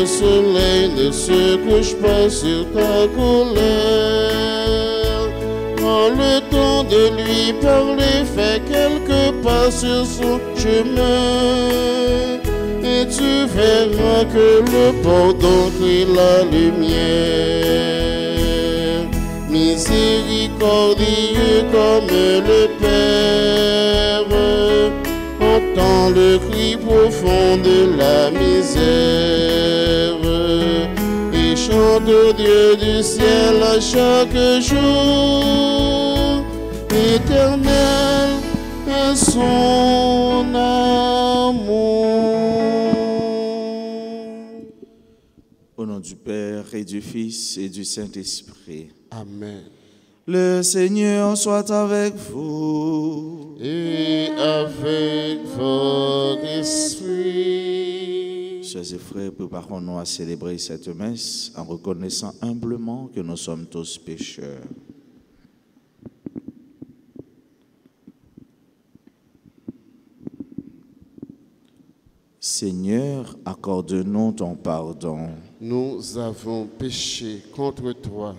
le soleil ne se couche pas sur ta colère. Prends le temps de lui parler, fais quelques pas sur son chemin, et tu verras que le pardon crée la lumière. Miséricordieux comme le Père, entends le cri profond de la misère et chante au Dieu du ciel à chaque jour. Éternel est son amour. Au nom du Père et du Fils et du Saint-Esprit. Amen. Le Seigneur soit avec vous. Et avec votre esprit. Chers et frères, préparons-nous à célébrer cette messe en reconnaissant humblement que nous sommes tous pécheurs. Seigneur, accorde-nous ton pardon. Nous avons péché contre toi.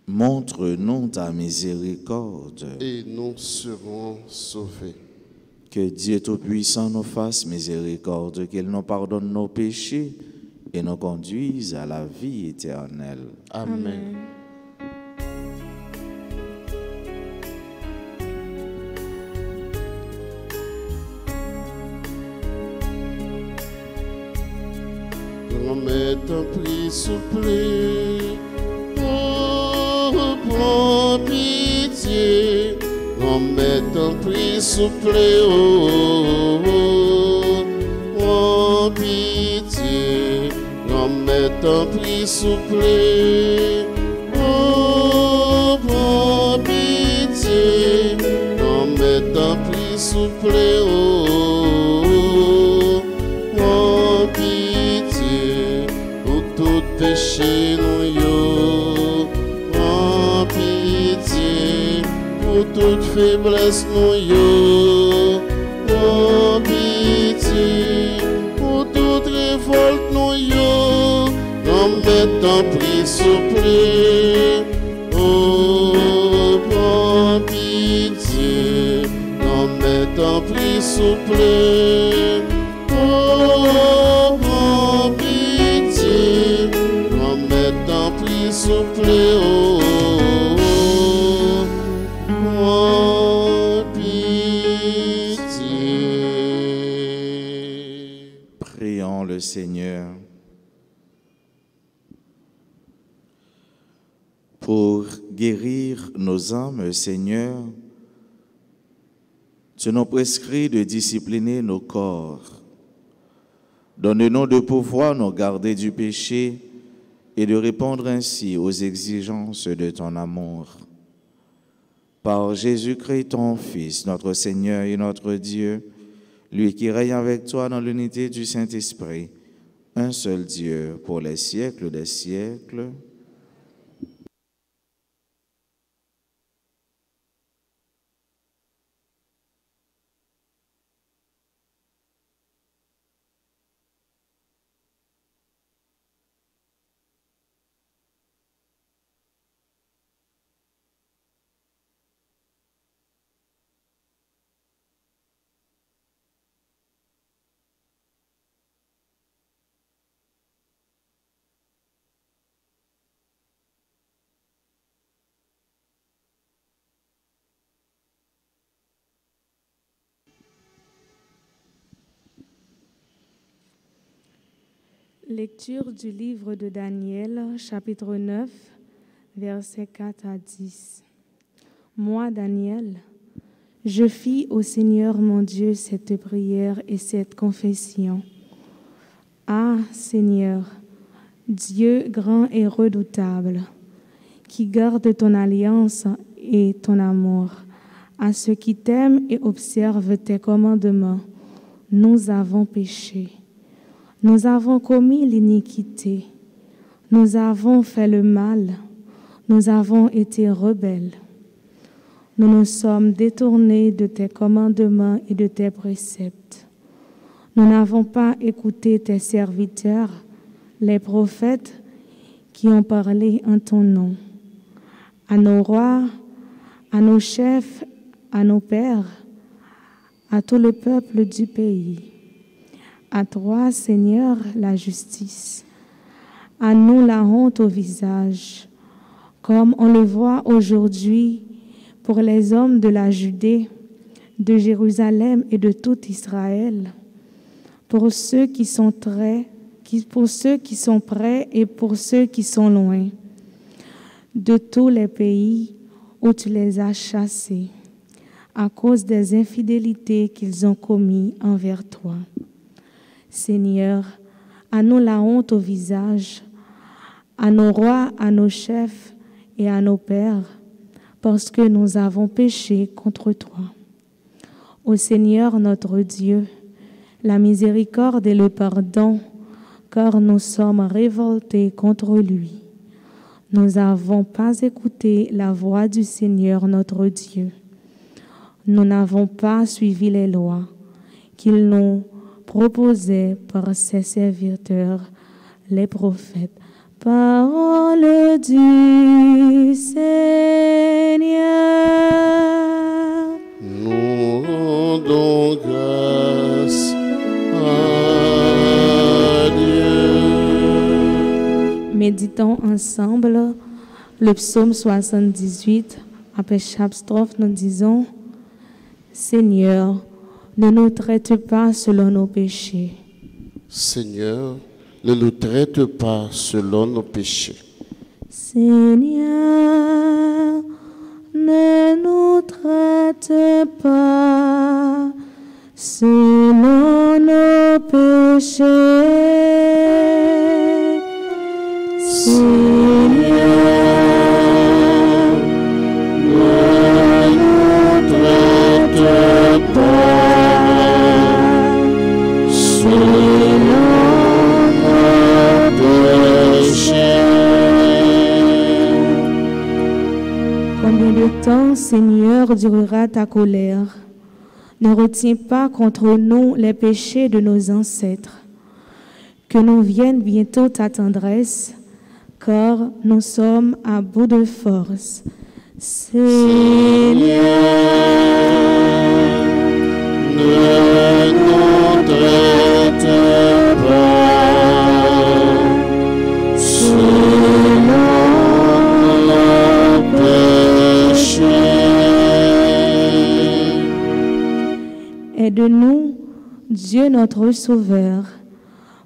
Montre-nous ta miséricorde. Et nous serons sauvés. Que Dieu Tout-Puissant nous fasse miséricorde, qu'il nous pardonne nos péchés et nous conduise à la vie éternelle. Amen. Grand-mère, t'en prie, soufflez. Oh, prends pitié. Grand-mère, t'en prie, soufflez. Oh, prends pitié. Grand-mère, t'en prie, soufflez. Oh, prends pitié. Grand-mère, t'en prie, soufflez. Oh, prends pitié. Pour tout péché, nous yo. Prends pitié. Pour toute faiblesse, nous yo. Prends pitié. Pour toute révolte, nous yo. Grand-mère, t'en prie, soufflez. Oh, prends pitié. Grand-mère, t'en prie, soufflez. Oh, prends pitié. Grand-mère, t'en prie, soufflez. Oh, prends pitié. Prions le Seigneur. Pour guérir nos âmes, Seigneur, tu nous prescris de discipliner nos corps. Donne-nous de pouvoir nous garder du péché et de répondre ainsi aux exigences de ton amour. Par Jésus-Christ, ton Fils, notre Seigneur et notre Dieu, lui qui règne avec toi dans l'unité du Saint-Esprit, un seul Dieu pour les siècles des siècles. Lecture du livre de Daniel, chapitre 9, versets 4 à 10. Moi, Daniel, je fis au Seigneur mon Dieu cette prière et cette confession. Ah, Seigneur, Dieu grand et redoutable, qui garde ton alliance et ton amour, à ceux qui t'aiment et observent tes commandements, nous avons péché. Nous avons commis l'iniquité, nous avons fait le mal, nous avons été rebelles. Nous nous sommes détournés de tes commandements et de tes préceptes. Nous n'avons pas écouté tes serviteurs, les prophètes qui ont parlé en ton nom. À nos rois, à nos chefs, à nos pères, à tout le peuple du pays. À toi, Seigneur, la justice. À nous la honte au visage, comme on le voit aujourd'hui pour les hommes de la Judée, de Jérusalem et de tout Israël, pour ceux qui sont près et pour ceux qui sont loin, de tous les pays où tu les as chassés, à cause des infidélités qu'ils ont commises envers toi. Seigneur, à nous la honte au visage, à nos rois, à nos chefs et à nos pères, parce que nous avons péché contre toi. Ô Seigneur notre Dieu, la miséricorde et le pardon, car nous sommes révoltés contre lui. Nous n'avons pas écouté la voix du Seigneur notre Dieu. Nous n'avons pas suivi les lois qu'il nous proposait par ses serviteurs, les prophètes. Parole du Seigneur. Nous rendons grâce à Dieu. Méditons ensemble le psaume 78. Après chaque strophe, nous disons: Seigneur, ne nous traite pas selon nos péchés. Seigneur, ne nous traite pas selon nos péchés. Seigneur, ne nous traite pas selon nos péchés. Seigneur, ne nous traite pas selon nos péchés. Combien de temps, Seigneur, durera ta colère? Ne retiens pas contre nous les péchés de nos ancêtres. Que nous vienne bientôt ta tendresse, car nous sommes à bout de force. Seigneur, ne nous traite pas selon nos péchés. aide-nous, Dieu notre Sauveur,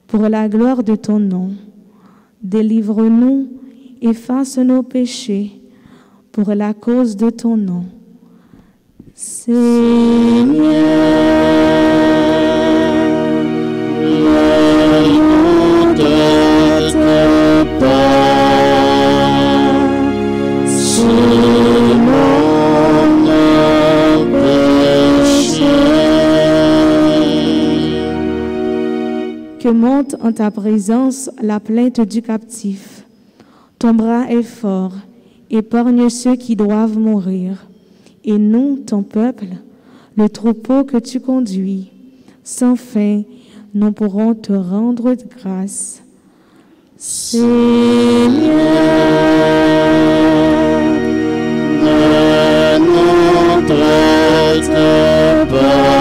pour la gloire de ton nom. Délivre-nous, efface nos péchés, pour la cause de ton nom. Seigneur, ne nous traite pas selon nos péchés. que monte en ta présence la plainte du captif. Ton bras est fort, épargne ceux qui doivent mourir. Et nous, ton peuple, le troupeau que tu conduis, sans fin, nous pourrons te rendre grâce. Seigneur, ne nous traite pas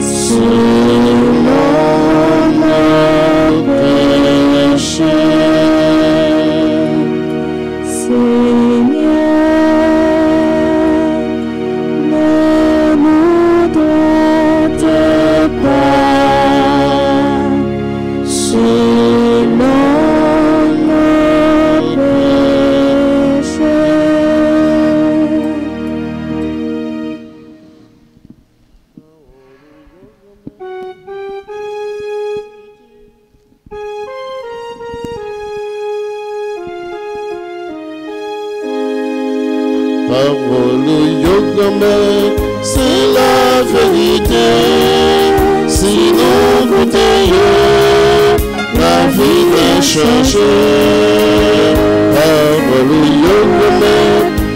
selon nos péchés. Parole Yogame, c'est la vérité. Si nous goûtions, la vie est changée. Parole Yogame,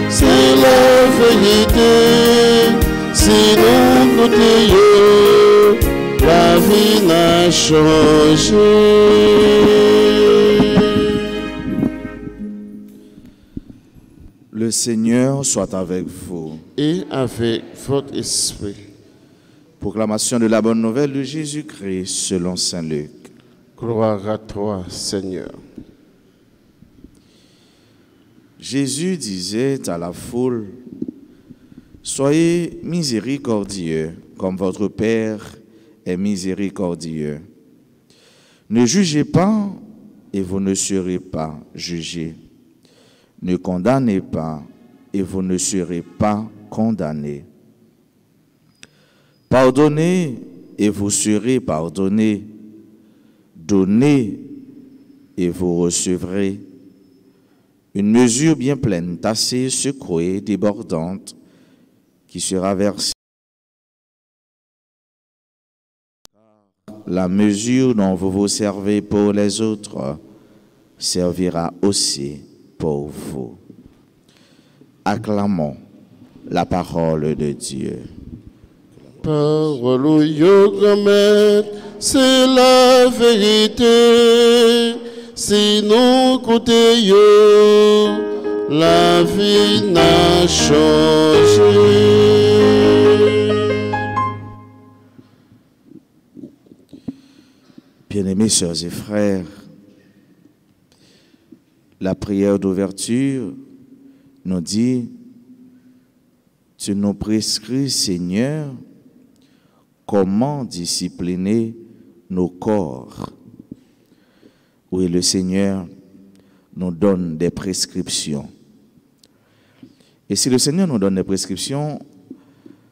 c'est la vérité. Si nous goûtions, vie n'a changé. Le Seigneur soit avec vous. Et avec votre esprit. Proclamation de la bonne nouvelle de Jésus-Christ selon saint Luc. Gloire à toi, Seigneur. Jésus disait à la foule, « Soyez miséricordieux, comme votre Père est miséricordieux. Ne jugez pas, et vous ne serez pas jugés. Ne condamnez pas, et vous ne serez pas condamnés. Pardonnez, et vous serez pardonnés. Donnez, et vous recevrez. Une mesure bien pleine, tassée, secouée, débordante, qui sera versée. La mesure dont vous vous servez pour les autres servira aussi pour vous. » Acclamons la parole de Dieu. Parole grand-mère, c'est la vérité. Si nous écoutons, la vie n'a changé. Bien-aimés sœurs et frères, la prière d'ouverture nous dit, tu nous prescris, Seigneur, comment discipliner nos corps. Oui, le Seigneur nous donne des prescriptions. Et si le Seigneur nous donne des prescriptions,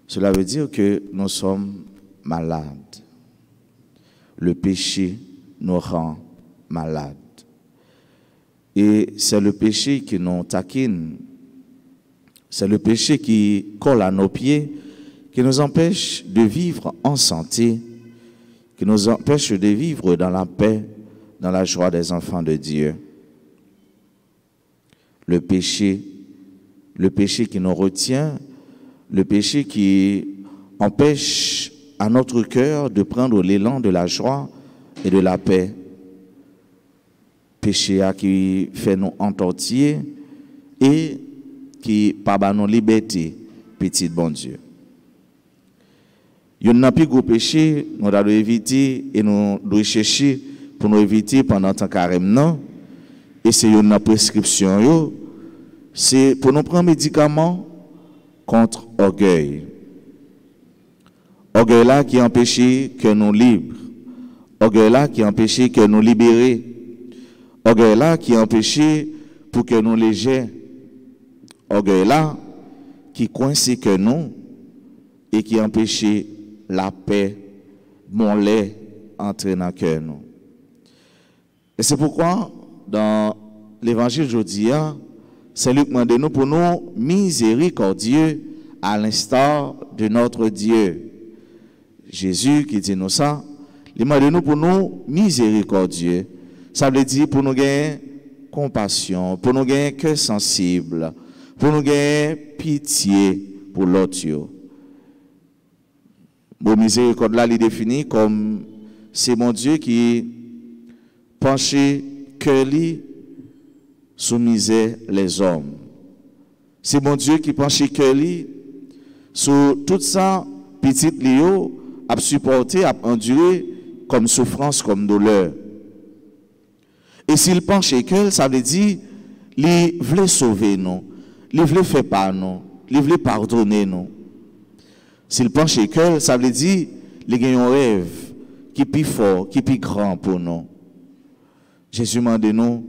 cela veut dire que nous sommes malades. Le péché nous rend malades. Et c'est le péché qui nous taquine. C'est le péché qui colle à nos pieds, qui nous empêche de vivre en santé, qui nous empêche de vivre dans la paix, dans la joie des enfants de Dieu. Le péché qui nous retient, le péché qui empêche à notre cœur de prendre l'élan de la joie et de la paix. Péché qui fait nous entortiller et qui pas nos liberté, petit bon Dieu. Il y a un plus gros péché, nous devons éviter et nous devons chercher pour nous éviter pendant un temps carême. Et c'est une prescription, c'est pour nous prendre médicaments contre orgueil. Orgueil là qui empêche que nous libres. Orgueil là qui empêche que nous libérons. Orgueil là qui empêche pour que nous légers. Orgueil là qui coince que nous et qui empêche la paix, mon lait entrer dans le cœur nous. Et c'est pourquoi dans l'évangile aujourd'hui, Saint Luc demande nous pour nous miséricordieux à l'instar de notre Dieu. Jésus qui dit nous ça, il demande nous pour nous miséricordieux. Ça veut dire pour nous gagner compassion, pour nous gagner cœur sensible, pour nous gagner pitié pour l'autre. Bon miséricorde là, il est défini comme c'est mon Dieu qui penche que lui soumisait les hommes. C'est mon Dieu qui penche que lui sur tout ça petit Léo a supporté, a enduré comme souffrance, comme douleur. Et s'il penche que ça veut dire il voulait sauver nous, il voulait faire par nous, il voulait pardonner nous. S'il penche que ça veut dire il a un rêve qui est plus fort, qui est plus grand pour nous. Jésus demande nous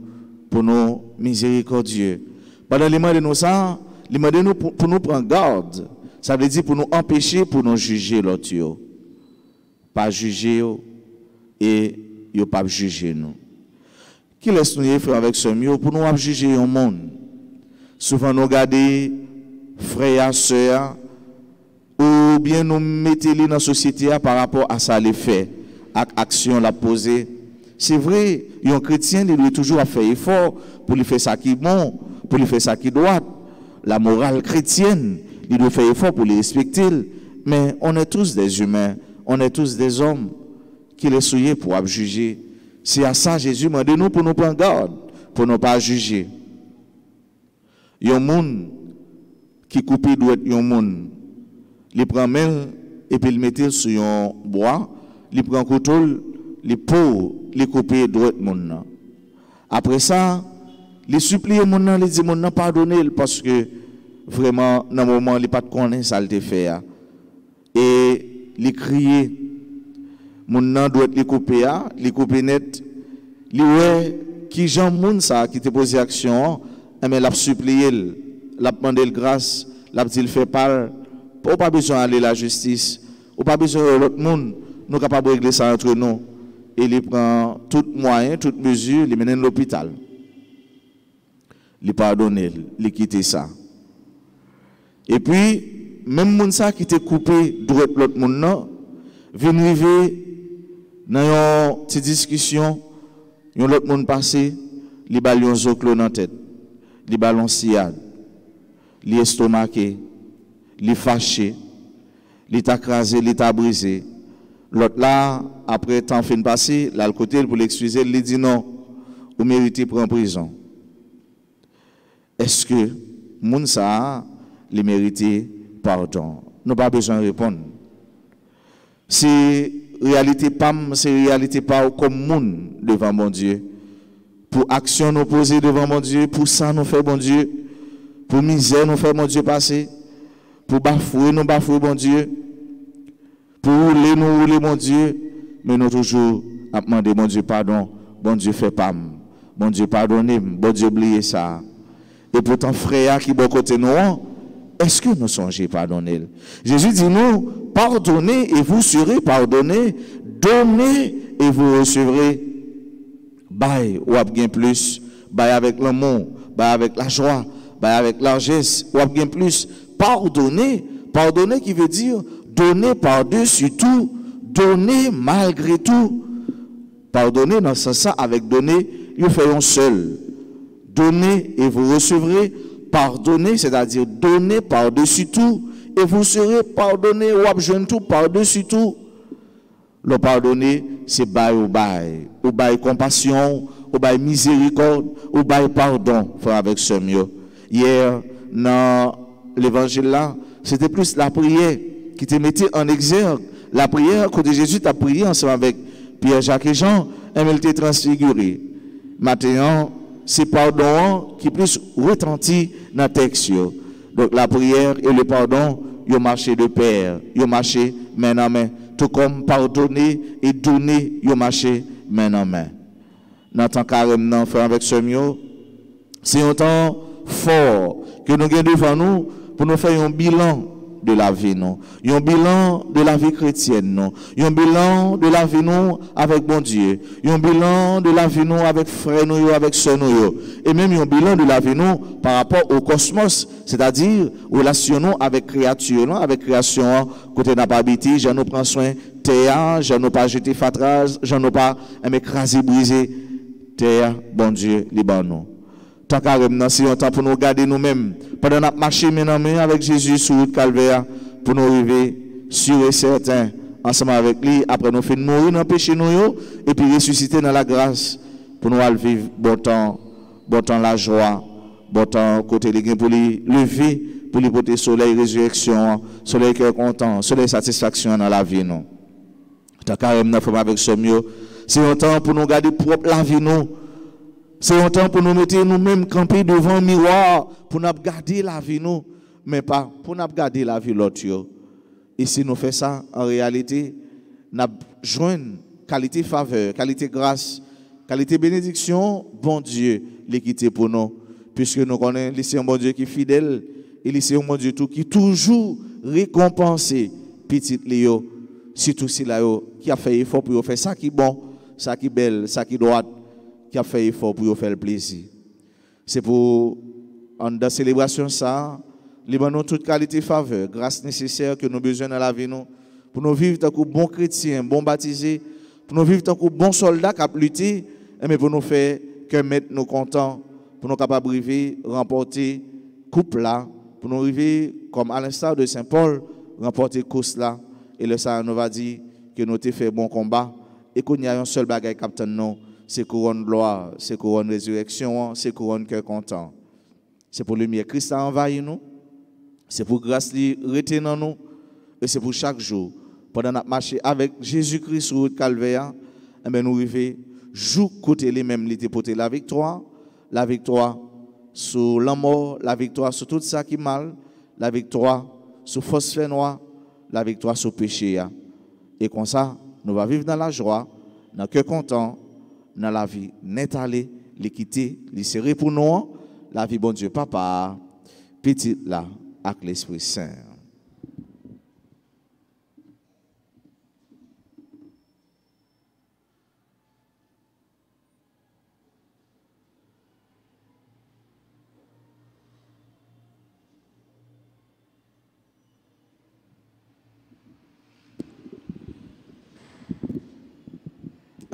pour nous miséricordieux. Pendant les mois de nous ça, il demande nous pour nous prendre garde. Ça veut dire pour nous empêcher, pour nous juger l'autre. Pas juger et yo pas juger nous. Qui laisse nous faire avec ce mieux pour nous juger au monde. Souvent nous regarder frères et sœurs ou bien nous mettez dans la société par rapport à ça les faits, à l'action la poser. C'est vrai, un chrétien il doit toujours faire effort pour lui faire ça qui est bon, pour lui faire ça qui doit. La morale chrétienne, il doit faire effort pour les respecter, mais on est tous des humains, on est tous des hommes qu'il est souillé pour juger. C'est à ça Jésus m'a dit nous pour nous prendre garde, pour ne pas juger. Il y a un monde qui coupe doit un monde. Il prend main et puis il met sur un bois, il prend couteau, il pot, il coupe droit monde. Après ça, il supplie mon il dit mon pardonnez parce que vraiment dans le moment il pas de connaître ça le fait et il crier mon doit les couper net, il ouais qui Jean moun ça qui te posé action mais l'a supplié, l'a demandé grâce, l'a dit fait pas pas besoin d'aller la justice, ou pas besoin de l'autre monde, nous capable de régler ça entre nous. Et il prend tout moyen, toute mesure, il mène à l'hôpital. Il pardonne, il quitte ça. Et puis, même moun ça qui te coupé droit l'autre monde non, vient arriver dans une petite discussion, yon l'autre monde passé, il ballon zoclo dans tête, il ballon siade, il estomaqué, il fâché, il t'a crasé, il t'a brisé. L'autre là, après temps fin passé, là le côté pour l'excuser, il dit non, vous méritez prendre prison. Est-ce que moun ça les mérité pardon? Nous pas besoin de répondre. C'est réalité pas, c'est réalité pas comme moun devant mon Dieu. Pour action nous poser devant mon Dieu, pour ça nous fait bon Dieu, pour misère nous fait mon Dieu passer, pour bafouer nous bafouer bon Dieu, pour rouler nous rouler mon Dieu, mais nous toujours à demander mon Dieu pardon, bon Dieu fait pas, bon Dieu pardonnez, bon Dieu oubliez ça. Et pourtant frère qui bon côté nous, est-ce que nous songez pardonner? Jésus dit nous, pardonnez et vous serez pardonnés, donnez et vous recevrez. Bail ou bien plus, bail avec l'amour, bail avec la joie, bail avec largesse, ou bien plus. Pardonner, pardonner qui veut dire donner par-dessus tout, donner malgré tout. Pardonner dans ce sens avec donner, il fait un seul. Donnez et vous recevrez. Pardonner, c'est-à-dire donner par-dessus tout, et vous serez pardonné ou abjeune tout par-dessus tout. Le pardonner, c'est bail ou bail compassion, ou bail miséricorde, ou bail pardon, frère avec ce mieux. Hier, dans l'évangile là, c'était plus la prière qui te mettait en exergue. La prière que Jésus t'a prié ensemble avec Pierre, Jacques et Jean, elle était transfigurée. Maintenant, c'est pardon qui plus retentit dans le texte. Donc la prière et le pardon, ils ont marché de pair, ils ont marché main en main. Tout comme pardonner et donner, ils ont marché main en main. Dans le temps carrément, frère avec ce mieux, c'est un temps fort que nous avons devant nous pour nous faire un bilan de la vie, non. Un bilan de la vie chrétienne, non. Un bilan de la vie, nous, avec bon Dieu. Un bilan de la vie, nous, avec frère, nous, avec soeur, nous. Et même un bilan de la vie, nous, par rapport au cosmos, c'est-à-dire, relationnons avec créature, non, avec création, côté n'a pas habité, j'en ai pris soin, terre, j'en ai pas jeté fatras, j'en ai pas écrasé, brisé, terre, bon Dieu, liban, tant carrément, si on temps pour nous garder nous-mêmes, pendant notre marché maintenant avec Jésus sur le calvaire, pour nous arriver sûr et certain, ensemble avec lui, après nous faire mourir dans le péché, nous, et puis ressusciter dans la grâce, pour nous vivre bon temps la joie, bon temps côté les gains pour les lever, pour les porter soleil, résurrection, soleil cœur content, soleil satisfaction dans la vie, nous. Tant carrément, avec ce mieux, c'est un temps pour nous garder propre la vie, nous. C'est un temps pour nous mettre nous-mêmes camper devant le miroir, pour nous garder la vie, nous, mais pas pour nous garder la vie de l'autre. Et si nous faisons ça, en réalité, nous joignons qualité faveur, qualité grâce, qualité bénédiction, bon Dieu, l'équité pour nous. Puisque nous connaissons, c'est un bon Dieu qui est fidèle, et c'est un bon Dieu qui toujours récompense petit Léo, surtout si là, qui a fait effort pour faire ça qui est bon, ça qui est belle, ça qui est droit, qui a fait effort pour faire le plaisir. C'est pour, en dans la célébration, ça, nous avons toute qualité faveur, grâce nécessaire que nous avons besoin dans la vie, nous, pour nous vivre tant que bons chrétiens, bons baptisés, pour nous vivre tant que bons soldats qui ont lutté, mais pour nous faire que mettre nous contents, pour nous capables de vivre, remporter coupe là, pour nous vivre comme à l'instar de Saint Paul, remporter course là, et le Seigneur nous va dire que nous avons fait bon combat, et qu'on y a un seul bagage captain non, c'est couronne gloire, c'est couronne résurrection, c'est couronne cœur content. C'est pour le lumière Christ a envahi nous, c'est pour grâce li retenir nous, et c'est pour chaque jour, pendant notre marché avec Jésus-Christ sur le calvaire, et bien nous arrivons, jour côté les mêmes, l'été porter la victoire sur la mort, la victoire sur tout ça qui est mal, la victoire sur force noire, la victoire sur le péché. Et comme ça, nous allons vivre dans la joie, dans le cœur content, dans la vie net allée, l'équité, les pour nous, la vie bon Dieu Papa, petit là, avec l'Esprit Saint.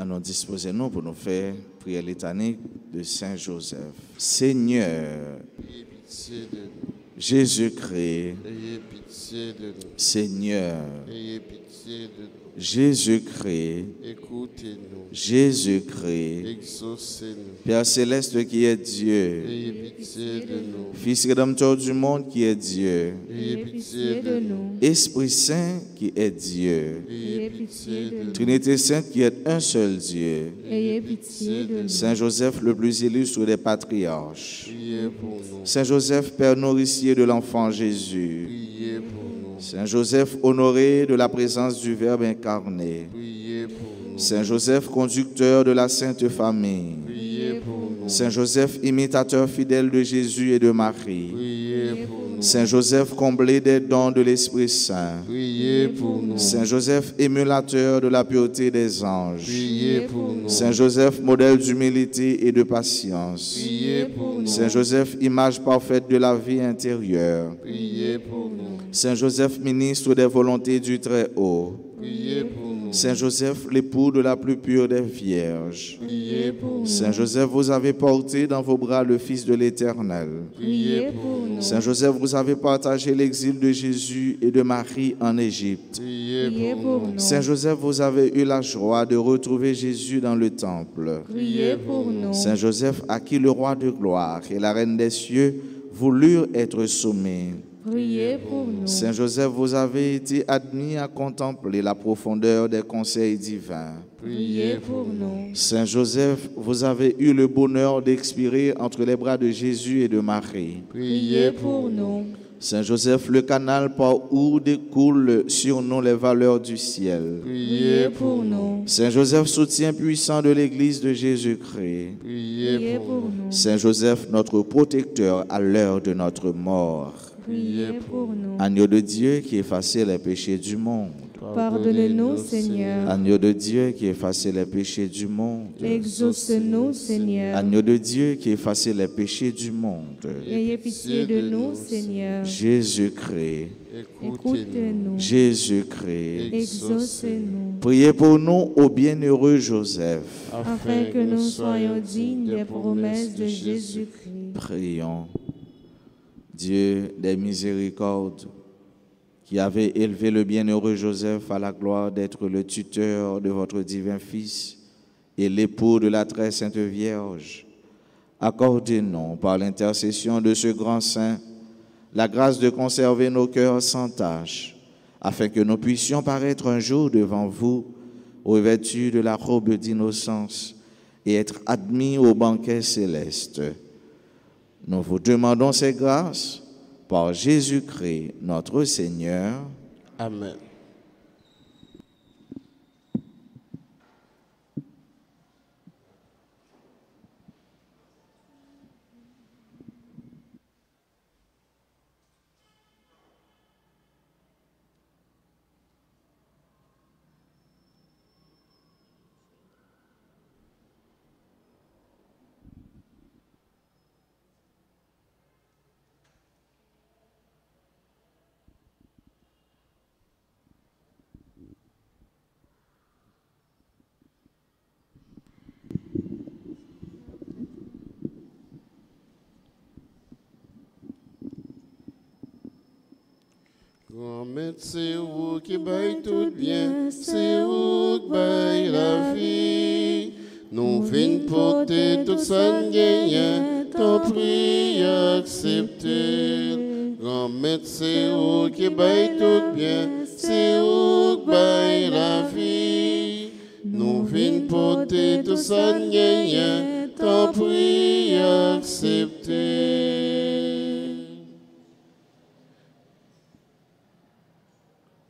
Nous disposons pour nous faire prière litanique de Saint Joseph. Seigneur, Jésus-Christ, ayez pitié de nous. Seigneur, Ayez pitié de nous. Jésus-Christ, Écoutez-nous. Jésus-Christ, Exaucez-nous. Père céleste qui est Dieu, Ayez pitié de nous. Fils rédempteur du monde qui est Dieu, Ayez pitié de nous. Esprit Saint qui est Dieu, Ayez pitié de nous. Trinité Sainte qui est un seul Dieu, Ayez pitié de nous. Saint Joseph le plus illustre des patriarches, Priez pour nous. Saint Joseph, Père nourricier de l'enfant Jésus, Priez pour nous. Saint Joseph, honoré de la présence du Verbe incarné, Priez pour nous. Saint Joseph, conducteur de la Sainte Famille, Priez pour nous. Saint Joseph, imitateur fidèle de Jésus et de Marie, Priez pour nous. Saint Joseph, comblé des dons de l'Esprit Saint, Priez pour nous. Saint Joseph, émulateur de la pureté des anges, Priez pour nous. Saint Joseph, modèle d'humilité et de patience, Priez pour nous. Saint Joseph, image parfaite de la vie intérieure, Priez pour nous. Saint Joseph, ministre des volontés du Très-Haut, Priez pour nous. Saint Joseph, l'époux de la plus pure des vierges, Priez pour nous. Saint Joseph, vous avez porté dans vos bras le Fils de l'Éternel. Priez pour nous. Saint Joseph, vous avez partagé l'exil de Jésus et de Marie en Égypte. Priez pour nous. Saint Joseph, vous avez eu la joie de retrouver Jésus dans le temple. Priez pour nous. Saint Joseph, à qui le roi de gloire et la reine des cieux voulurent être sommés. Priez pour nous. Saint Joseph, vous avez été admis à contempler la profondeur des conseils divins. Priez pour nous. Saint Joseph, vous avez eu le bonheur d'expirer entre les bras de Jésus et de Marie. Priez pour nous. Saint Joseph, le canal par où découlent sur nous les valeurs du ciel. Priez pour nous. Saint Joseph, soutien puissant de l'Église de Jésus-Christ. Priez pour nous. Saint Joseph, notre protecteur à l'heure de notre mort. Priez pour nous. Agneau de Dieu qui effaçait les péchés du monde. Pardonne-nous, Seigneur. Agneau de Dieu qui effaçait les péchés du monde. Exauce-nous, Seigneur. Agneau de Dieu qui effaçait les péchés du monde. Ayez pitié de nous, Seigneur. Jésus-Christ. Écoutez-nous. Jésus-Christ. Exaucez-nous. Priez pour nous au bienheureux Joseph. Afin que nous soyons dignes des promesses de Jésus-Christ. Prions. Dieu des miséricordes, qui avait élevé le bienheureux Joseph à la gloire d'être le tuteur de votre divin Fils et l'époux de la très sainte Vierge, accordez-nous par l'intercession de ce grand saint la grâce de conserver nos cœurs sans tache, afin que nous puissions paraître un jour devant vous, revêtus de la robe d'innocence, et être admis au banquet céleste. Nous vous demandons ces grâces par Jésus-Christ, notre Seigneur. Amen. Grand-mère, c'est vous qui baille tout bien, c'est vous qui baille la vie. Nous venons porter toute sa gagne, ton prix accepté. Grand-mère, c'est vous qui baille tout bien, c'est vous qui baille la vie. Nous venons porter toute sa gagne, ton prix accepté.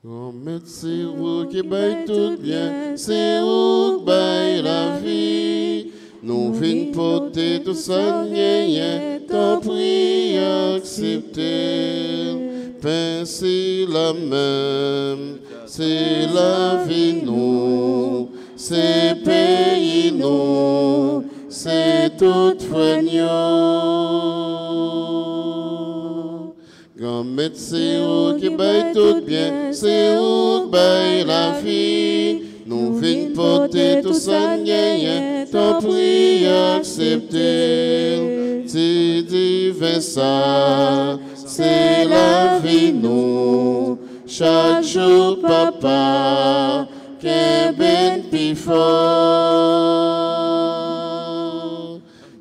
Grand-mère, c'est vous qui baille tout bien, c'est vous qui baille la vie. Nous venons porter tout ça, ton prix accepté. Pain, c'est la même, c'est la vie, nous, c'est pays, nous, c'est tout nous. Grand-mère, c'est vous qui baille tout bien, c'est vous qui baille la vie. Nous venons porter tout ça, ton prix accepté. C'est divin ça, c'est la vie, nous. Chaque jour, papa, qu'un ben plus fort.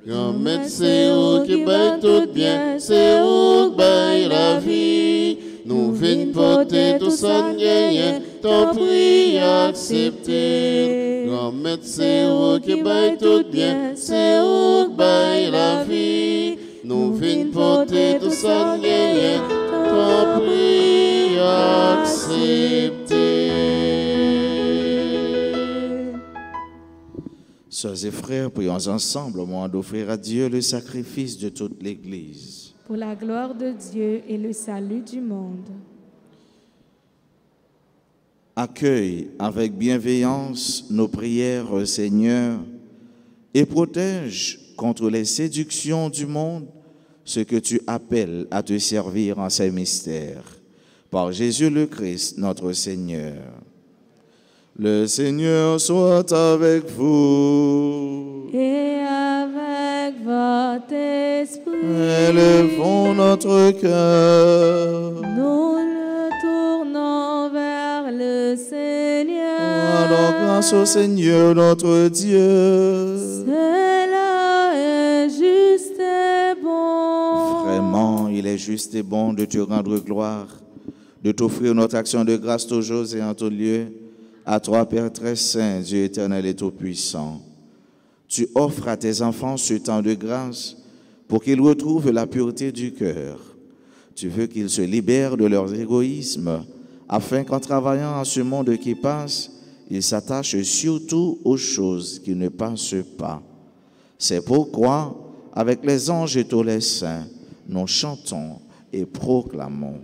Grand-mère, c'est vous qui baille tout bien, c'est vous qui baille la vie. Nous venons porter tout ça, ton prix accepté. Grand-mère, c'est vous qui baille tout bien, c'est vous qui baille la vie. Nous venons porter tout ça, ton prix accepté. Sœurs et frères, prions ensemble au moment d'offrir à Dieu le sacrifice de toute l'Église. Pour la gloire de Dieu et le salut du monde. Accueille avec bienveillance nos prières, Seigneur, et protège contre les séductions du monde ce que tu appelles à te servir en ces mystères. Par Jésus le Christ, notre Seigneur. Le Seigneur soit avec vous. Et avec votre esprit. Élevons notre cœur. Nous le tournons vers le Seigneur. Alors grâce au Seigneur notre Dieu. Cela est juste et bon. Vraiment, il est juste et bon de te rendre gloire, de t'offrir notre action de grâce toujours et en tout lieu. À toi, Père très saint, Dieu éternel et tout-puissant. Tu offres à tes enfants ce temps de grâce pour qu'ils retrouvent la pureté du cœur. Tu veux qu'ils se libèrent de leur égoïsme afin qu'en travaillant en ce monde qui passe, ils s'attachent surtout aux choses qui ne passent pas. C'est pourquoi, avec les anges et tous les saints, nous chantons et proclamons.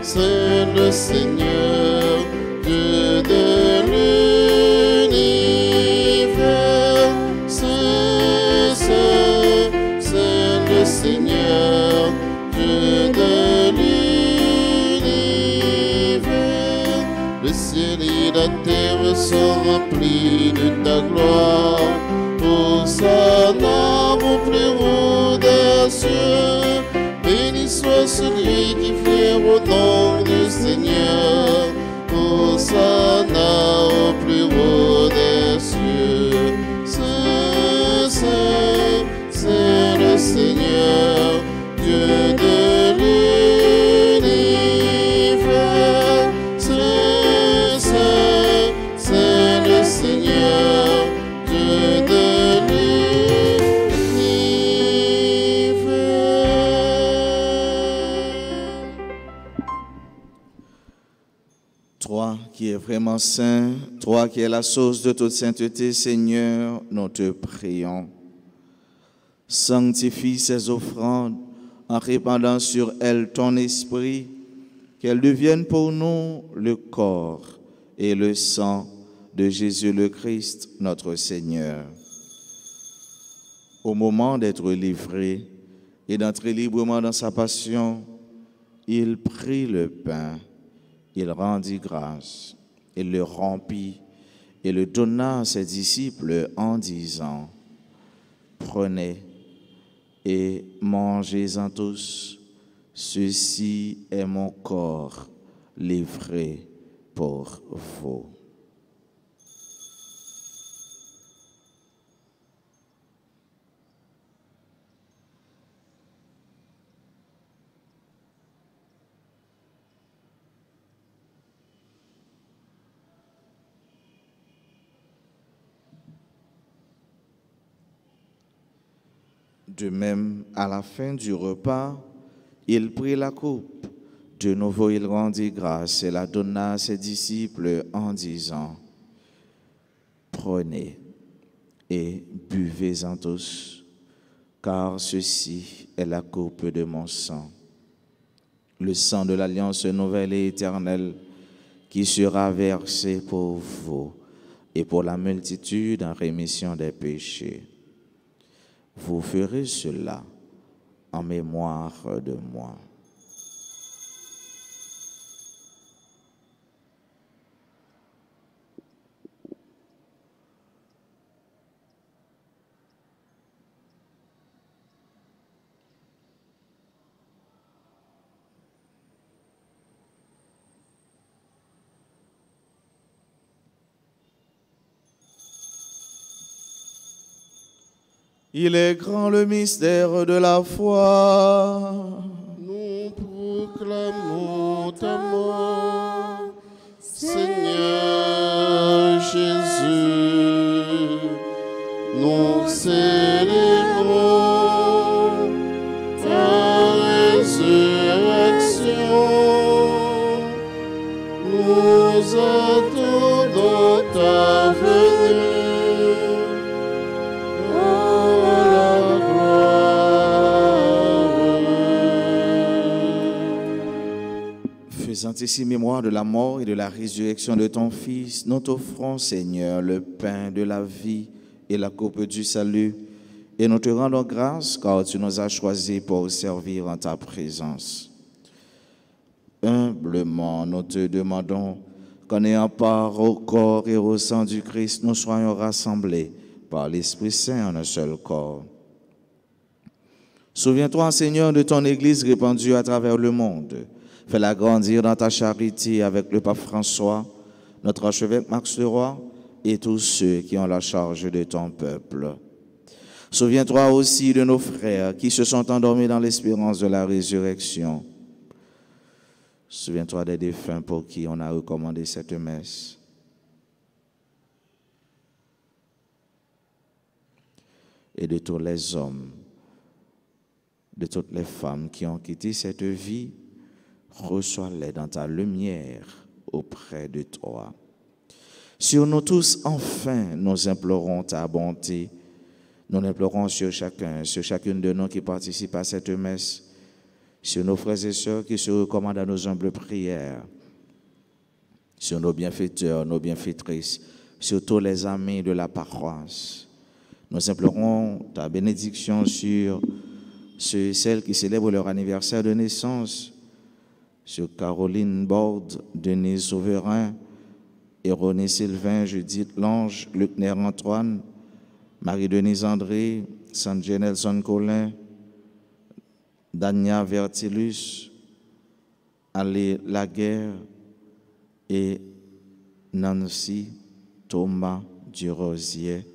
C'est le Seigneur, Dieu de l'univers. C'est le Seigneur, Dieu de l'univers. Le ciel et la terre sont remplis de ta gloire. Hosanna, mon plus haut des cieux. Béni soit celui qui vient au nom du Seigneur. Hosanna au plus haut des cieux. C'est le Seigneur, Dieu de l'univers. C'est le Seigneur, Dieu de Toi qui es vraiment saint, toi qui es la source de toute sainteté, Seigneur, nous te prions. Sanctifie ces offrandes en répandant sur elles ton esprit, qu'elles deviennent pour nous le corps et le sang de Jésus le Christ, notre Seigneur. Au moment d'être livré et d'entrer librement dans sa passion, il prit le pain, il rendit grâce il le rompit et le donna à ses disciples en disant, « Prenez et mangez-en tous, ceci est mon corps livré pour vous. » De même, à la fin du repas, il prit la coupe. De nouveau, il rendit grâce et la donna à ses disciples en disant, « Prenez et buvez-en tous, car ceci est la coupe de mon sang, le sang de l'alliance nouvelle et éternelle qui sera versé pour vous et pour la multitude en rémission des péchés. Vous ferez cela en mémoire de moi. » Il est grand le mystère de la foi. Nous proclamons ta mort, Seigneur Jésus. Nous célébrons ta résurrection. Nous attendons ta venue. Faisant ici mémoire de la mort et de la résurrection de ton Fils, nous t'offrons, Seigneur, le pain de la vie et la coupe du salut, et nous te rendons grâce car tu nous as choisis pour servir en ta présence. Humblement, nous te demandons qu'en ayant part au corps et au sang du Christ, nous soyons rassemblés par l'Esprit Saint en un seul corps. Souviens-toi, Seigneur, de ton Église répandue à travers le monde. Fais-la grandir dans ta charité avec le pape François, notre archevêque Max Leroy et tous ceux qui ont la charge de ton peuple. Souviens-toi aussi de nos frères qui se sont endormis dans l'espérance de la résurrection. Souviens-toi des défunts pour qui on a recommandé cette messe. Et de tous les hommes, de toutes les femmes qui ont quitté cette vie, reçois-les dans ta lumière auprès de toi. Sur nous tous, enfin, nous implorons ta bonté. Nous implorons sur chacune de nous qui participe à cette messe, sur nos frères et sœurs qui se recommandent à nos humbles prières, sur nos bienfaiteurs, nos bienfaitrices, sur tous les amis de la paroisse. Nous implorons ta bénédiction sur ceux et celles qui célèbrent leur anniversaire de naissance, sur Caroline Borde, Denise Souverain, Héroné Sylvain, Judith Lange, Lucner Antoine, Marie-Denise André, Sanjay Nelson Colin, Dania Vertilus, Ali Laguerre et Nancy Thomas Durosier.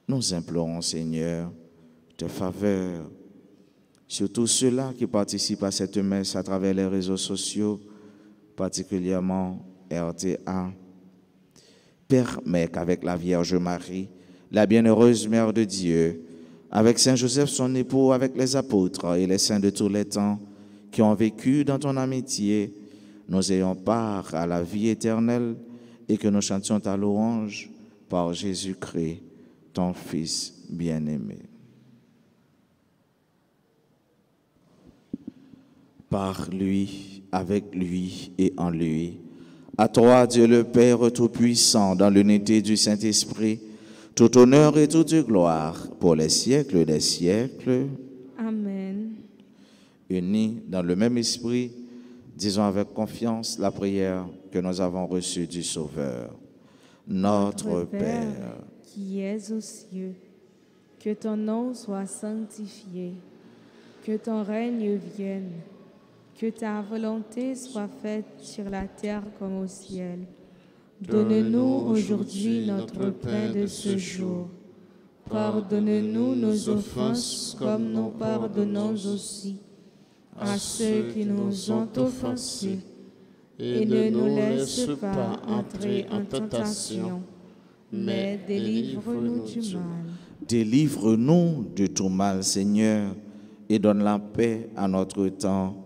Nous implorons, Seigneur, tes faveurs sur tous ceux-là qui participent à cette messe à travers les réseaux sociaux, particulièrement RTA. Permets qu'avec la Vierge Marie, la bienheureuse Mère de Dieu, avec Saint Joseph son époux, avec les apôtres et les saints de tous les temps qui ont vécu dans ton amitié, nous ayons part à la vie éternelle et que nous chantions ta louange par Jésus-Christ, ton Fils bien-aimé. Par lui, avec lui et en lui. À toi, Dieu le Père Tout-Puissant, dans l'unité du Saint-Esprit, tout honneur et toute gloire pour les siècles des siècles. Amen. Unis dans le même esprit, Disons avec confiance la prière que nous avons reçue du Sauveur. Notre Père, qui es aux cieux, que ton nom soit sanctifié, que ton règne vienne, que ta volonté soit faite sur la terre comme au ciel. Donne-nous aujourd'hui notre pain de ce jour. Pardonne-nous nos offenses comme nous pardonnons aussi à ceux qui nous ont offensés. Et ne nous laisse pas entrer en tentation, mais délivre-nous du mal. Délivre-nous de tout mal, Seigneur, et donne la paix à notre temps.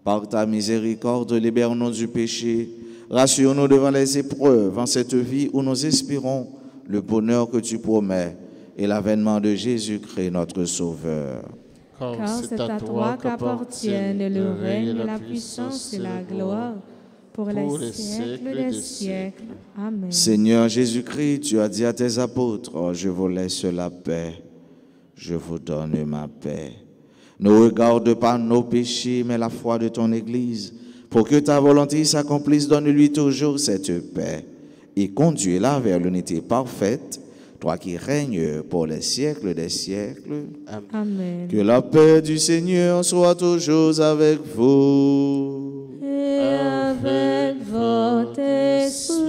Par ta miséricorde, libère-nous du péché. Rassure-nous devant les épreuves en cette vie où nous espérons le bonheur que tu promets et l'avènement de Jésus-Christ, notre Sauveur. Car c'est à toi qu'appartiennent le règne, la puissance et la gloire pour les siècles des siècles. Amen. Seigneur Jésus-Christ, tu as dit à tes apôtres, je vous laisse la paix, je vous donne ma paix. Ne regarde pas nos péchés, mais la foi de ton Église. Pour que ta volonté s'accomplisse, donne-lui toujours cette paix et conduis-la vers l'unité parfaite, toi qui règnes pour les siècles des siècles. Amen. Que la paix du Seigneur soit toujours avec vous. Et avec votre esprit.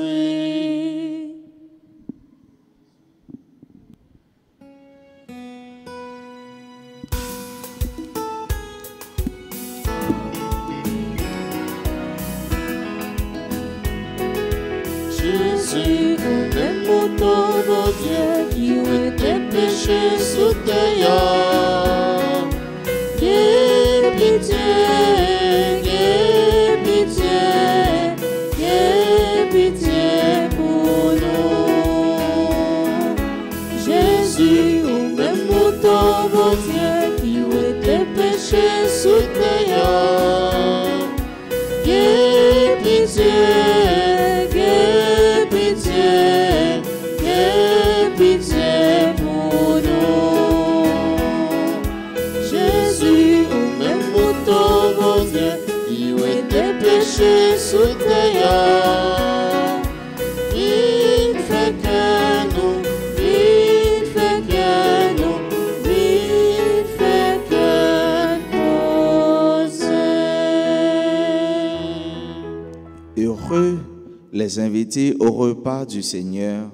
Jésus, même mon Dieu, qui ôte tes péchés sous terre. Aie pitié, aie pitié, aie pitié pour nous. Jésus, même mon Dieu, qui ôte tes péchés sous terre. Aie pitié. Pitié pour nous. Jésus, au même mouton, mon Dieu, qui ôte tes péchés sous terre. Il fait que nous, il fait que nous, il fait que nous. Heureux les invités au repas du Seigneur.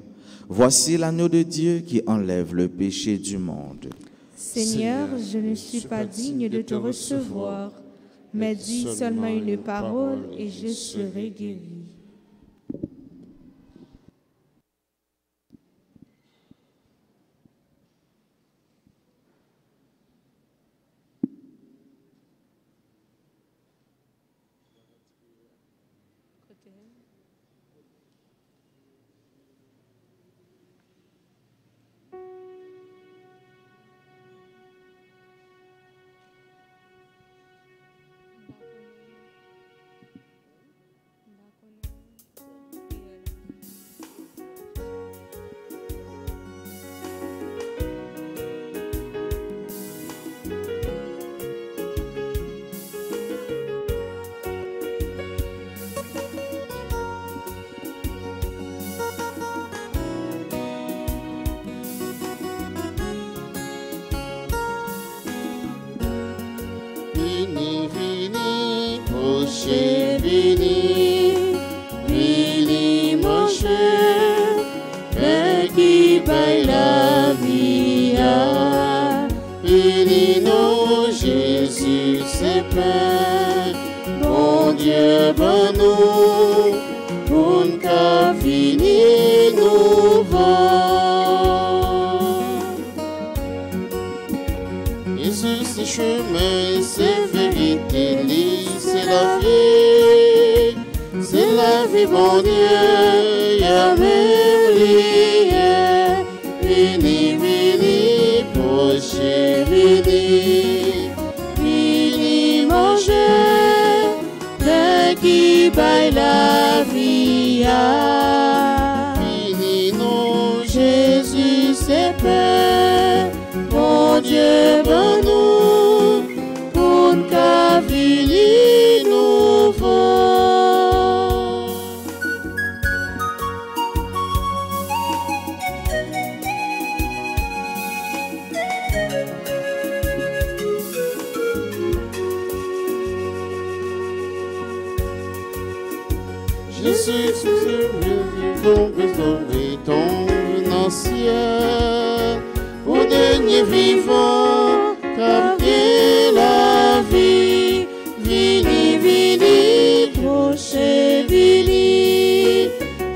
Voici l'agneau de Dieu qui enlève le péché du monde. Seigneur, je ne suis pas digne de te recevoir, mais dis seulement une parole et je serai guéri. Vini, vini manger, pain qui baille la vie. Vini non Jésus c'est pain, bon Dieu bon nous, pour qu'à fini nous vend. Jésus c'est chemin, c'est vérité, c'est la vie, c'est la vie, bon Dieu, y'a même lié. Vini, vini, proche, vini, vini manger, pain qui baille la vie. Vini, non, Jésus, c'est pain, bon Dieu, bon nous, pour qu'à fini nous faut. Jésus, ton et ton ancien, au dernier vivant, car la vie, vini, vini, proche, vini,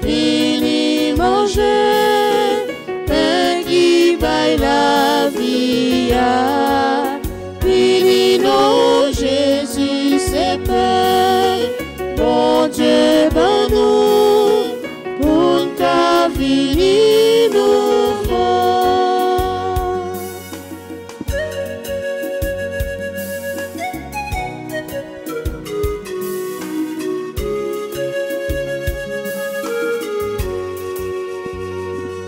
vini, manger, pain qui baille la vie, vini, non, Jésus, c'est pain, bon Dieu, ben nous, pour ta vie, nous faut.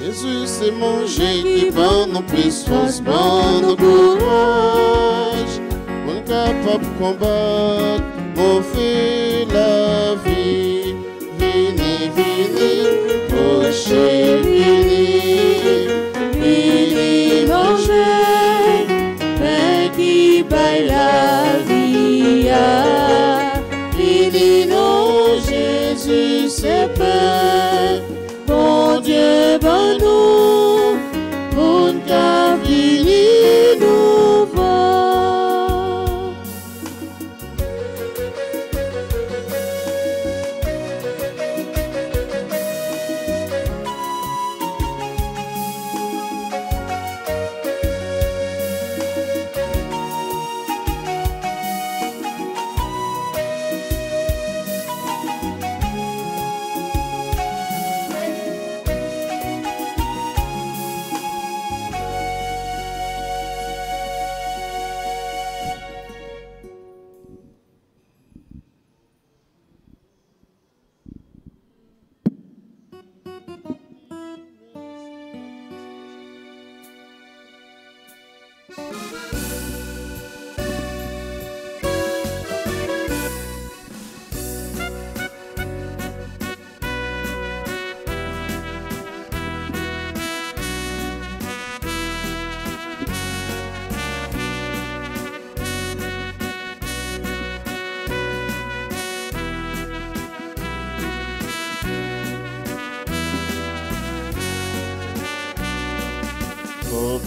Jésus, c'est manger qui va nous plus force, bon nous courage, on est capable de combattre, on fait la vie, vini, vini, proche, vini, vini, manger, pain qui baille la vie, vini, non, Jésus, c'est pain, bon Dieu, ben nous, pour ta vie, nous va.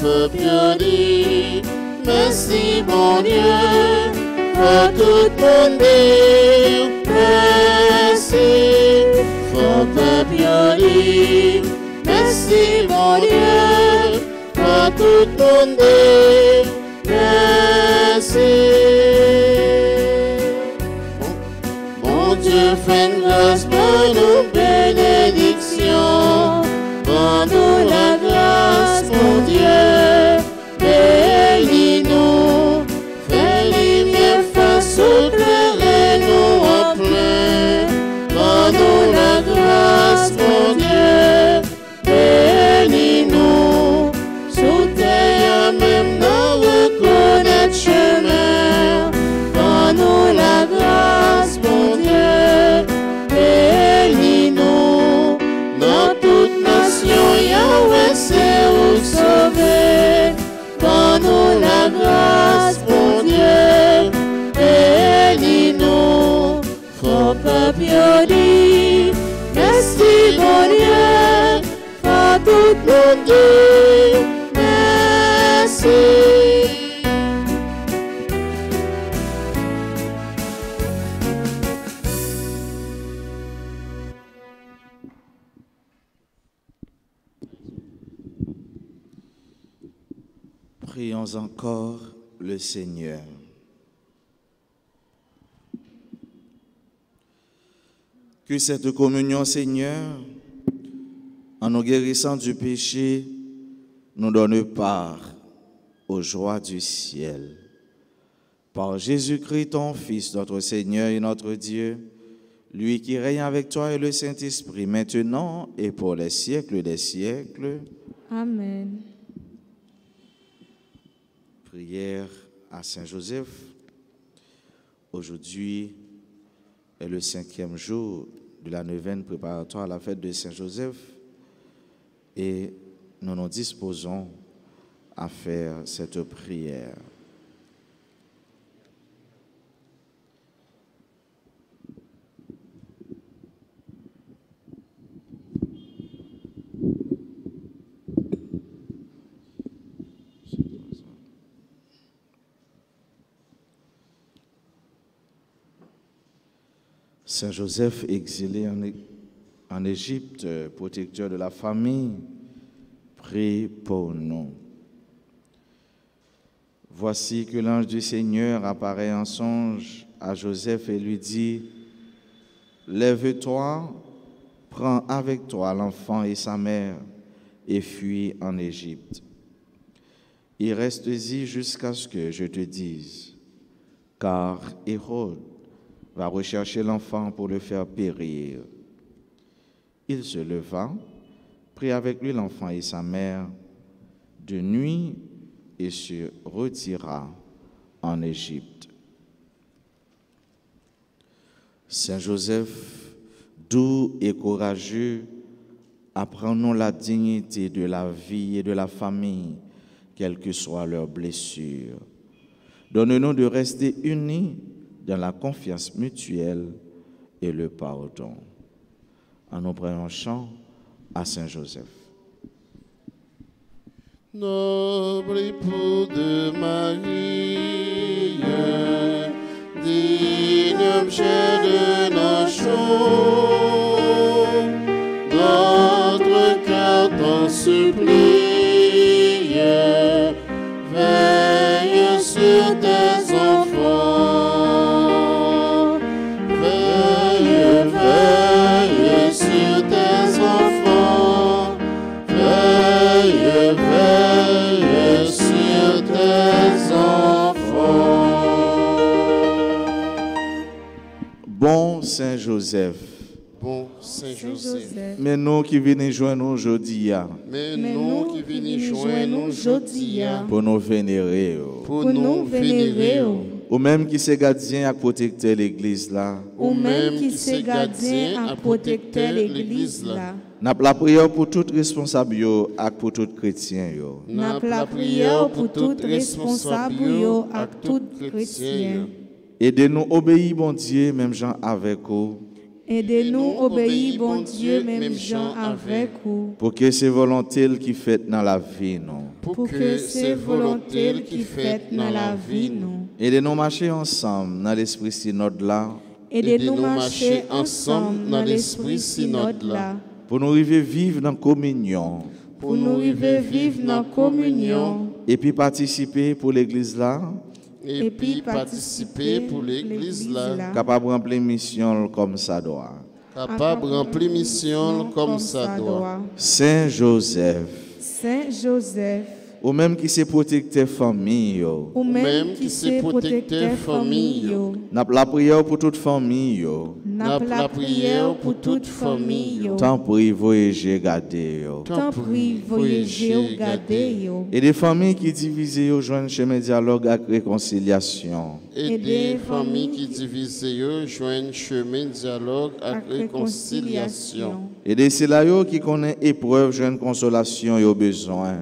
Peuple dit, merci mon Dieu, faut tout le monde dire merci. Faut peuple dit, merci mon Dieu, faut tout le monde dire merci. Mon Dieu fait une grâce pour nous, bénédiction, pour nous la grâce, mon Dieu. Bénis-nous, fais lumière face au clair, nous en plein. Donne-nous la grâce, mon Dieu. Bénis-nous, sous terre même nous reconnaître chemin. Donne-nous la grâce, mon Dieu. Bénis-nous, dans toute nation, Yahweh, c'est où sauver. Donne-nous la grâce, mon Dieu, bénis-nous, faut pas pionner. Merci, mon Dieu, faut tout mon Dieu, merci. Prions encore le Seigneur. Que cette communion, Seigneur, en nous guérissant du péché, nous donne part aux joies du ciel. Par Jésus-Christ, ton Fils, notre Seigneur et notre Dieu, lui qui règne avec toi et le Saint-Esprit, maintenant et pour les siècles des siècles. Amen. Prière à Saint-Joseph. Aujourd'hui est le 5e jour de la neuvaine préparatoire à la fête de Saint-Joseph et nous nous disposons à faire cette prière. Saint Joseph, exilé en Égypte, protecteur de la famille, prie pour nous. Voici que l'ange du Seigneur apparaît en songe à Joseph et lui dit: Lève-toi, prends avec toi l'enfant et sa mère et fuis en Égypte. Et reste-y jusqu'à ce que je te dise, car Hérode va rechercher l'enfant pour le faire périr. Il se leva, prit avec lui l'enfant et sa mère de nuit et se retira en Égypte. Saint Joseph, doux et courageux, apprends-nous la dignité de la vie et de la famille, quelles que soient leurs blessures. Donne-nous de rester unis dans la confiance mutuelle et le pardon. En nous prenant chant à Saint Joseph. Noble époux de Marie, digne objet de nos chants, notre cœur t'en supplie, veille sur tes enfants, veille, veille sur tes enfants, veille, veille sur tes enfants. Bon Saint Joseph, Bon Saint Joseph, mais nous qui venons joindre aujourd'hui, mais nous qui venons joindre aujourd'hui pour nous vénérer, pour nous vénérer, ou même qui c'est gardien à protecter l'église là, ou même qui c'est gardien à protecter l'église là. n'a la prière pour tout responsable et pour tout chrétien. N'a la prière pour tout responsable et tout chrétien. Aidez-nous obéir, bon Dieu, même gens avec vous, Aidez-nous obéir, bon Dieu, même gens avec vous, pour que c'est volonté qui fait dans la vie, non. pour que c'est volonté qui fait dans la vie, nous. Aidez-nous marcher ensemble dans l'esprit synode là, Aidez-nous marcher ensemble dans l'esprit synode là, pour nous arriver vivre dans la communion, pour nous arriver vivre dans la communion, et puis participer pour l'église là, et puis participer pour l'église là, capable de remplir mission comme ça doit. capable de remplir mission comme ça doit. Saint Joseph, Saint Joseph, ou même qui s'est protecteur famille, ou même qui s'est protecteur famille, n'a la prière pour toute famille, n'a la prière pour toute famille, tant prie voyager garder, tant prie voyager ou garder, et des familles qui divisées au joindre chemin dialogue avec réconciliation. Et des familles qui divisent joignent chemin dialogue avec réconciliation. Et des ceux qui connaissent épreuve joindre consolation et au besoin.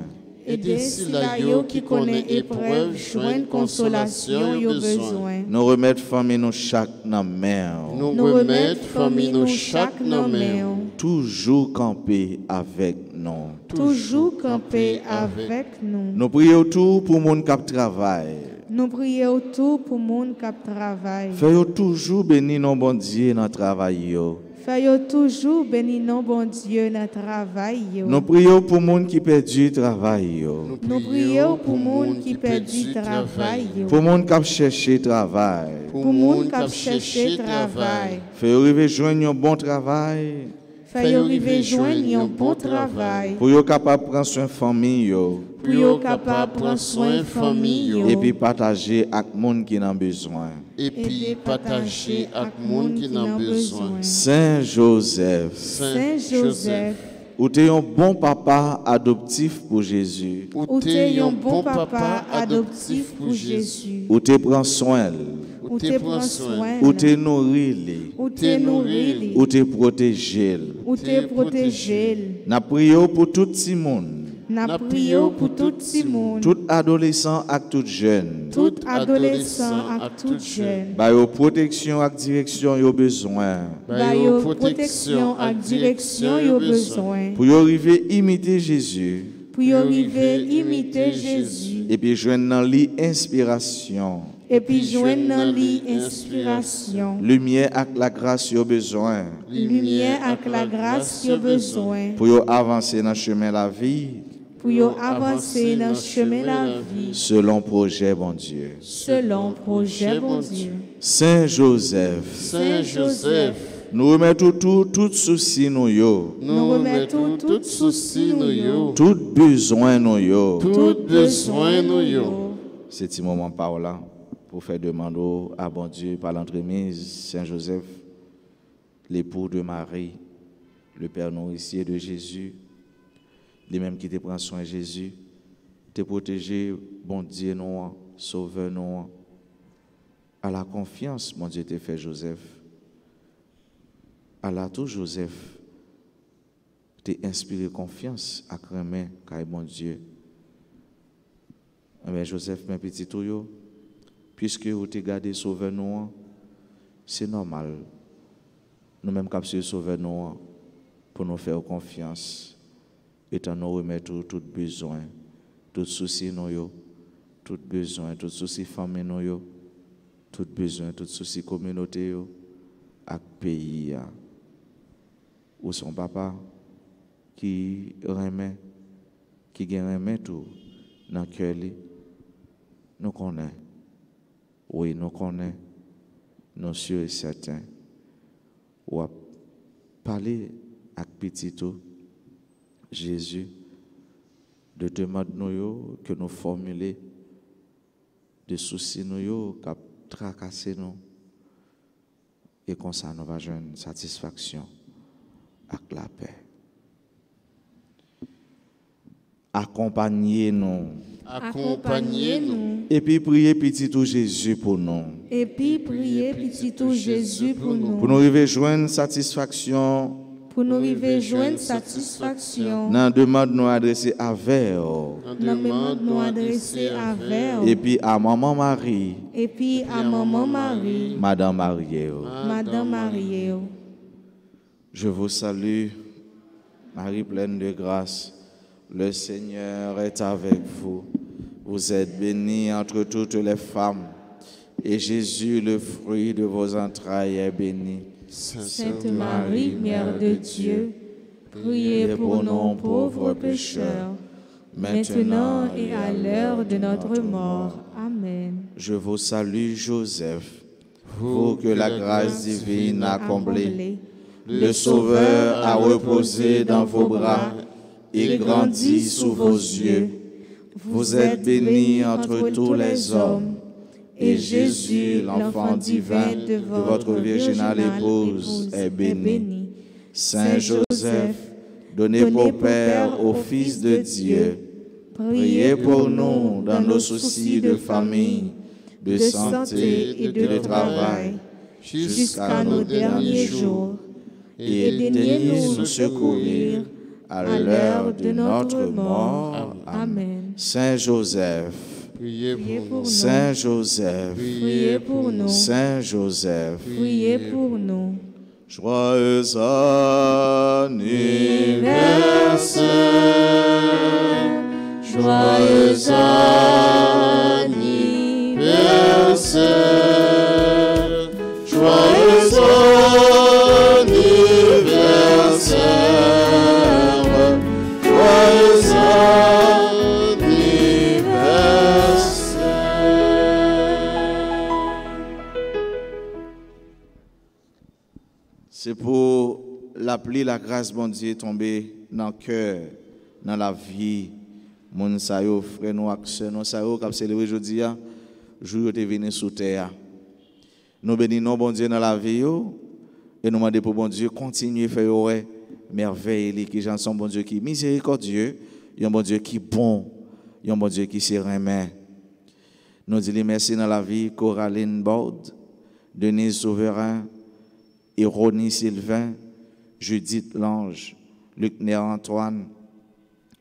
Et des ceux qui connaissent épreuve joignent consolation et au besoin. Nous remettre famille nous chaque dans main. Nous remettre famille nous chaque dans main. Toujours camper avec nous. Toujours camper avec nous. Nous prions tout pour monde qui travaille. Nous prions tout pour monde qui travaille. Fais toujours bénir nos bon Dieu dans le travail. Fais toujours bénir nos bon Dieu dans le travail. Nous prions pour monde qui perdu le travail. Nous prions pour monde qui perdu le travail. Pour monde qui cherche travail. Pour monde qui cherche travail. Fais arriver joindre un bon travail. Fais arriver joindre un bon travail. Pour être capable de prendre soin de famille. Pour être capable de prendre soin de famille. Et puis partager avec les gens qui ont besoin. Et puis partager avec les gens qui ont besoin. Saint Joseph, Saint Joseph, ou t'es un bon papa adoptif pour Jésus. ou t'es un bon papa adoptif pour Jésus. Ou t'es prend soin. Ou t'es prend soin. Ou t'es nourri. Ou t'es nourri. Ou t'es protégé. Ou t'es protégé. N'a prié pour tout le monde. N'a prié pour tout le monde. Tout adolescent et tout jeune. Tout adolescent et tout jeune. Bah yo protection et direction yo besoin. Bah yo protection et direction yo besoin. Pour y arriver imiter Jésus. Pour pour y arriver imiter Jésus. Et puis joindre dans l'inspiration. Et puis joindre dans l'inspiration. Lumière avec la grâce au besoin. Lumière avec la grâce qu'il a besoin. Pour y avancer dans le chemin de la vie. Pour y avancer dans le chemin de la vie. Selon projet, bon Dieu. Selon projet, bon Dieu. Saint Joseph. Saint Joseph, Nous remettons tout souci nous yo. nous remettons tout souci nous yo, Tout besoin nous yo. tout besoin nous yo. C'est un moment par là pour faire demander à bon Dieu par l'entremise Saint Joseph, l'époux de Marie, le Père nourricier de Jésus, les mêmes qui te prend soin de Jésus, te protéger, bon Dieu nous, sauveur nous, à la confiance, mon Dieu te fait Joseph, à la tout Joseph, te inspiré confiance à cramer car bon Dieu. Mais Joseph, mes petits tuyaux, puisque vous te gardé sauveur nous, c'est normal. Nous-mêmes, comme sauveur nous, pour nous faire confiance, étant nous remettre tout besoin, tout souci nous, tout besoin, tout souci famille nous, tout besoin, tout souci communauté, à pays, ou son papa qui remet, qui remet tout dans le cœur. Nous connaissons. Oui, nous connaissons. Nous sommes certains. Ou à parler avec petit tout, Jésus, de demander nous que nous formuler des soucis nous qui tracasser nous. Et comme ça, nous allons avoir une satisfaction avec la paix. Accompagnez-nous. Accompagnez-nous. Et puis priez petit tout Jésus pour nous. Et puis priez petit tout Jésus pour nous. Pour nous arriver joindre satisfaction. Pour nous arriver joindre satisfaction. Dans demande nous adresser à vers. Demande nous adresser à vers. Et puis à maman Marie. Et puis à maman Marie. Madame Marie. Madame Marie. Je vous salue, Marie pleine de grâce. Le Seigneur est avec vous. Vous êtes bénie entre toutes les femmes. Et Jésus, le fruit de vos entrailles, est béni. Sainte Marie, Mère de Dieu, priez pour nous pauvres pécheurs, maintenant et à l'heure de notre mort. Amen. Je vous salue, Joseph, vous que la grâce divine a comblé. Le Sauveur a reposé dans vos bras et grandi sous vos yeux. Vous êtes bénie entre tous les hommes, et Jésus, l'enfant divin de votre virginale épouse, est béni. Saint Joseph, donnez pour Père au Fils de Dieu, priez pour nous dans nos soucis de famille, de santé et de travail, jusqu'à nos derniers jours, et daignez nous secourir à l'heure de notre mort. Amen. Saint Joseph, Priez pour nous. Saint Joseph, Priez pour nous. Saint Joseph, Priez pour nous. joyeux anniversaire, Joyeux Anniversaire, joyeux anniversaire, joyeux c'est pour la pluie, la grâce, bon Dieu, tomber dans le cœur, dans la vie. Mon sayo, frère, nous, acteurs, nous, sayo, qui célébrer aujourd'hui, jour où tu es venu sous terre. Nous bénissons, bon Dieu, dans la vie, et nous demandons pour bon Dieu, continuer à faire ouais, merveille, qui j'en sont bon Dieu qui est miséricordieux, un bon Dieu qui est bon, un bon Dieu qui serein. Nous disons merci dans la vie, Coraline Bord, Denise Souverain, Ironie Sylvain, Judith Lange, Luc Néer-Antoine,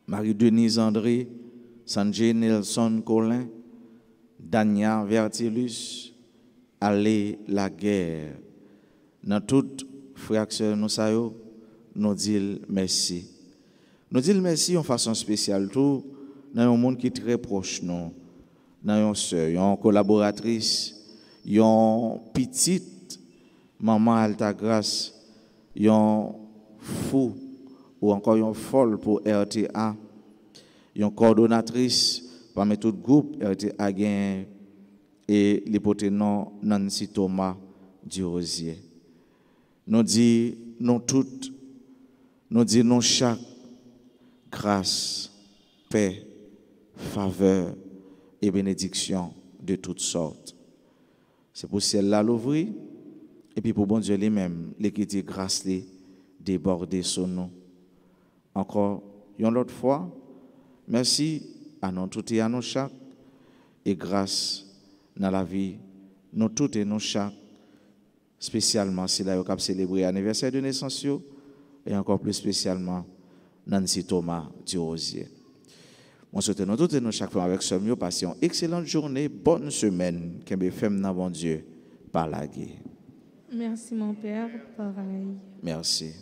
Marie-Denise André, Sanjay Nelson Colin, Dania Vertilus, Allez la guerre. Dans toute fraction nous sayo, nous disons merci. Nous disons merci en façon spéciale tout dans un monde qui est très proche nous, dans une sœur, une collaboratrice, une petite maman Altagrace, une fou ou encore une folle pour RTA, une coordonnatrice parmi tout groupe RTA gain et l'hypoténon Nancy Thomas du Rosier. Nous disons nous toutes, nous disons nous chaque grâce, paix, faveur et bénédiction de toutes sortes. C'est pour celle-là l'ouvrir et puis pour bon Dieu lui-même, les qui dit grâce les déborder sur nous. Encore une autre fois, merci à nous tous et à nous chaque et grâce dans la vie, nous tous et nous chaque, spécialement si là vous célébrer l'anniversaire de naissance et encore plus spécialement Nancy Thomas du Rosier. On souhaite nous tous et nous chaque fois avec ce mieux passer une excellente journée, bonne semaine, qu'un femme dans bon Dieu par la guerre. Merci mon Père, pareil. Merci.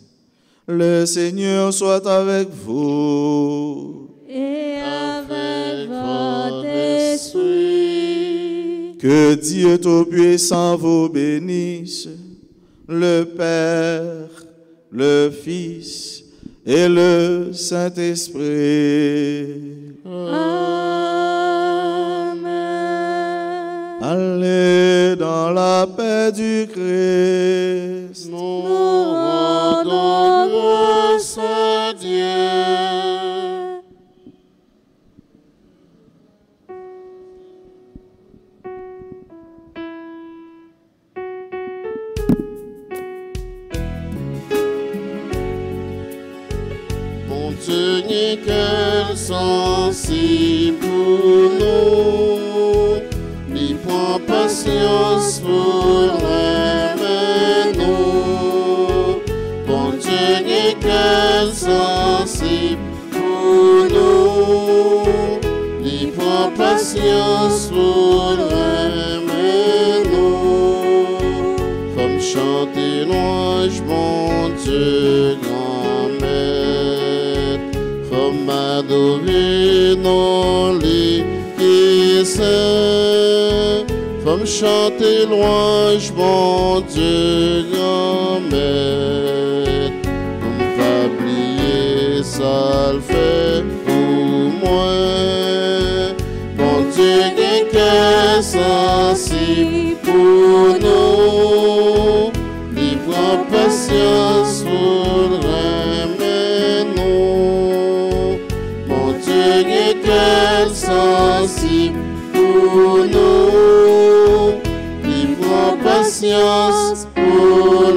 Le Seigneur soit avec vous. Et avec votre esprit. Que Dieu Tout-Puissant vous bénisse, le Père, le Fils et le Saint-Esprit. Amen. Allez dans la paix du Christ. Nous rendons grâce à Dieu. Mon Dieu n'est qu'un sensible pour nous, il prend patience pour aimer nous. Mon Dieu n'est qu'un sensible pour nous, il prend patience pour aimer nous. Comme chanter louange, mon Dieu grand maître, comme adorer nos lits qui saint, comme chanter louange, mon Dieu grand maître, comme pas oublier ça le fait pour moi. Mon Dieu n'est qu'un sensible pour nous, il prend patience pour aimer nous. Mon Dieu n'est qu'un sensible pour nous, il prend patience pour